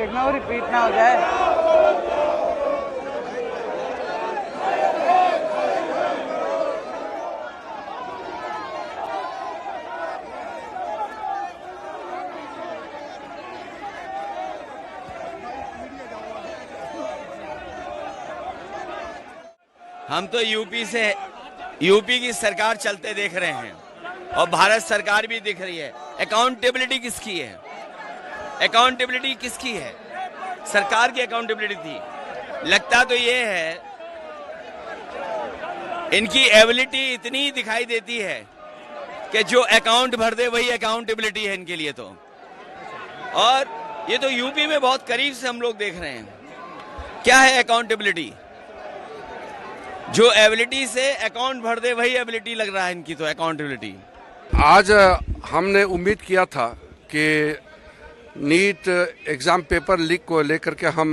देखना वो रिपीट ना हो जाए। हम तो यूपी की सरकार चलते देख रहे हैं और भारत सरकार भी दिख रही है। अकाउंटेबिलिटी किसकी है? अकाउंटेबिलिटी किसकी है? सरकार की अकाउंटेबिलिटी थी। लगता तो ये है इनकी एबिलिटी इतनी दिखाई देती है कि जो अकाउंट भर दे वही अकाउंटेबिलिटी है इनके लिए तो। और ये तो यूपी में बहुत करीब से हम लोग देख रहे हैं। क्या है अकाउंटेबिलिटी? जो एबिलिटी से अकाउंट भर दे वही एबिलिटी लग रहा है इनकी तो अकाउंटेबिलिटी। आज हमने उम्मीद किया था कि नीट एग्ज़ाम पेपर लीक को लेकर के हम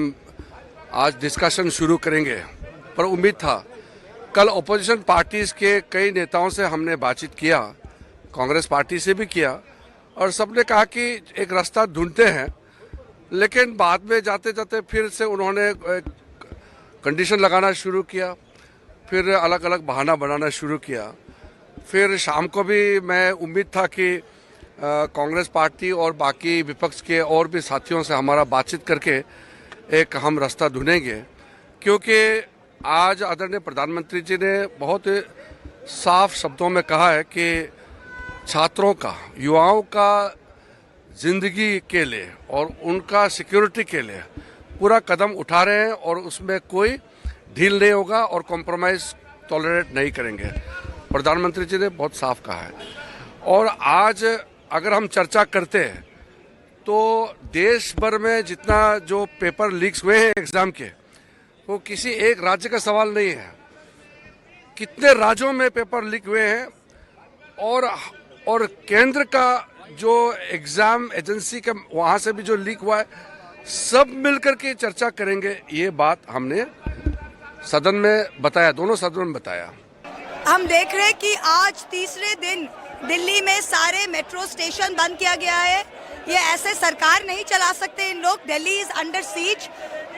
आज डिस्कशन शुरू करेंगे, पर उम्मीद था। कल अपोजिशन पार्टीज़ के कई नेताओं से हमने बातचीत किया, कांग्रेस पार्टी से भी किया, और सबने कहा कि एक रास्ता ढूंढते हैं। लेकिन बाद में जाते जाते फिर से उन्होंने कंडीशन लगाना शुरू किया, फिर अलग अलग बहाना बनाना शुरू किया। फिर शाम को भी मैं उम्मीद था कि कांग्रेस पार्टी और बाकी विपक्ष के और भी साथियों से हमारा बातचीत करके एक हम रास्ता ढूंढेंगे, क्योंकि आज आदरणीय प्रधानमंत्री जी ने बहुत साफ शब्दों में कहा है कि छात्रों का, युवाओं का जिंदगी के लिए और उनका सिक्योरिटी के लिए पूरा कदम उठा रहे हैं और उसमें कोई ढील नहीं होगा और कॉम्प्रोमाइज़ टॉलरेट नहीं करेंगे। प्रधानमंत्री जी ने बहुत साफ कहा है। और आज अगर हम चर्चा करते हैं तो देश भर में जितना जो पेपर लीक्स हुए हैं एग्ज़ाम के, वो किसी एक राज्य का सवाल नहीं है। कितने राज्यों में पेपर लीक हुए हैं और केंद्र का जो एग्ज़ाम एजेंसी का वहाँ से भी जो लीक हुआ है, सब मिलकर के चर्चा करेंगे। ये बात हमने सदन में बताया, दोनों सदन में बताया। हम देख रहे हैं कि आज तीसरे दिन दिल्ली में सारे मेट्रो स्टेशन बंद किया गया है। ये ऐसे सरकार नहीं चला सकते इन लोग। Delhi is under seize.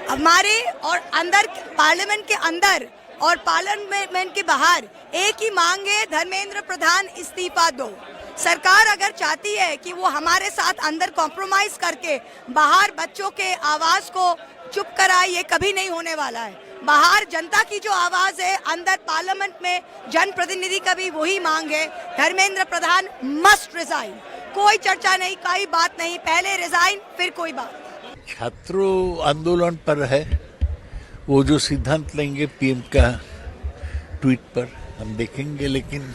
हमारे और अंदर पार्लियामेंट के अंदर और पार्लियामेंट के बाहर एक ही मांग है, धर्मेंद्र प्रधान इस्तीफा दो। सरकार अगर चाहती है कि वो हमारे साथ अंदर कॉम्प्रोमाइज करके बाहर बच्चों के आवाज को चुप कराए, ये कभी नहीं होने वाला है। बाहर जनता की जो आवाज है, अंदर पार्लियामेंट में जनप्रतिनिधि का भी वही मांग है, धर्मेंद्र प्रधान मस्ट रिजाइन। कोई चर्चा नहीं, कोई बात नहीं, पहले रिजाइन फिर कोई बात। छात्रों आंदोलन पर है, वो जो सिद्धांत लेंगे पीएम का ट्वीट पर हम देखेंगे। लेकिन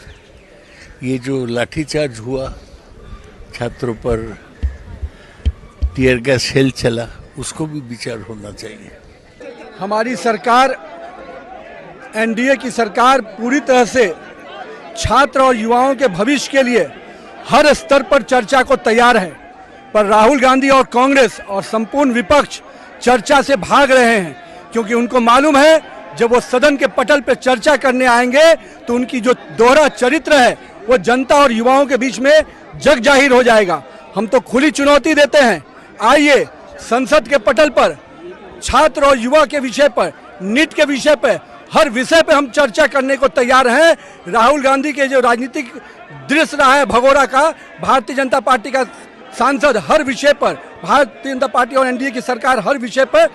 ये जो लाठीचार्ज हुआ, छात्रों पर टीयर गैस शेल चला, उसको भी विचार होना चाहिए। हमारी सरकार, एनडीए की सरकार पूरी तरह से छात्र और युवाओं के भविष्य के लिए हर स्तर पर चर्चा को तैयार है, पर राहुल गांधी और कांग्रेस और संपूर्ण विपक्ष चर्चा से भाग रहे हैं, क्योंकि उनको मालूम है जब वो सदन के पटल पर चर्चा करने आएंगे तो उनकी जो दोहरा चरित्र है वो जनता और युवाओं के बीच में जग जाहिर हो जाएगा। हम तो खुली चुनौती देते हैं, आइए संसद के पटल पर छात्र और युवा के विषय पर, नीट के विषय पर, हर विषय पर हम चर्चा करने को तैयार हैं। राहुल गांधी के जो राजनीतिक दृश्य रहा है भगोड़ा का, भारतीय जनता पार्टी का सांसद हर विषय पर, भारतीय जनता पार्टी और एनडीए की सरकार हर विषय पर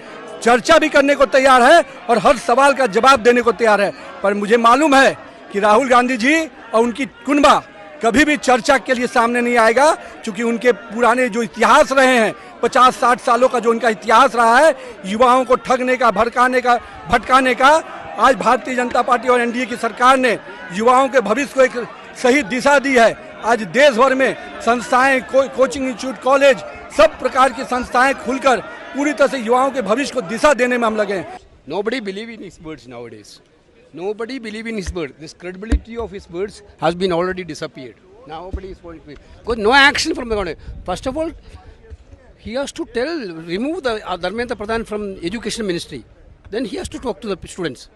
चर्चा भी करने को तैयार है और हर सवाल का जवाब देने को तैयार है। पर मुझे मालूम है कि राहुल गांधी जी और उनकी कुनबा कभी भी चर्चा के लिए सामने नहीं आएगा, क्योंकि उनके पुराने जो इतिहास रहे हैं, 50-60 सालों का जो उनका इतिहास रहा है युवाओं को ठगने का, भटकाने का, आज भारतीय जनता पार्टी और एनडीए की सरकार ने युवाओं के भविष्य को एक सही दिशा दी है। आज देश भर में संस्थाएं, कोचिंग इंस्टीट्यूट, कॉलेज, सब प्रकार की संस्थाएं खुलकर पूरी तरह से युवाओं के भविष्य को दिशा देने में हम लगे हैं। Nobody believe in his words nowadays. Nobody believe in his words. This credibility of his words has been already disappeared. Nobody is going to, because no action from the government. First of all, he has to remove the Dharmendra Pradhan from Education Ministry. Then he has to talk to the students.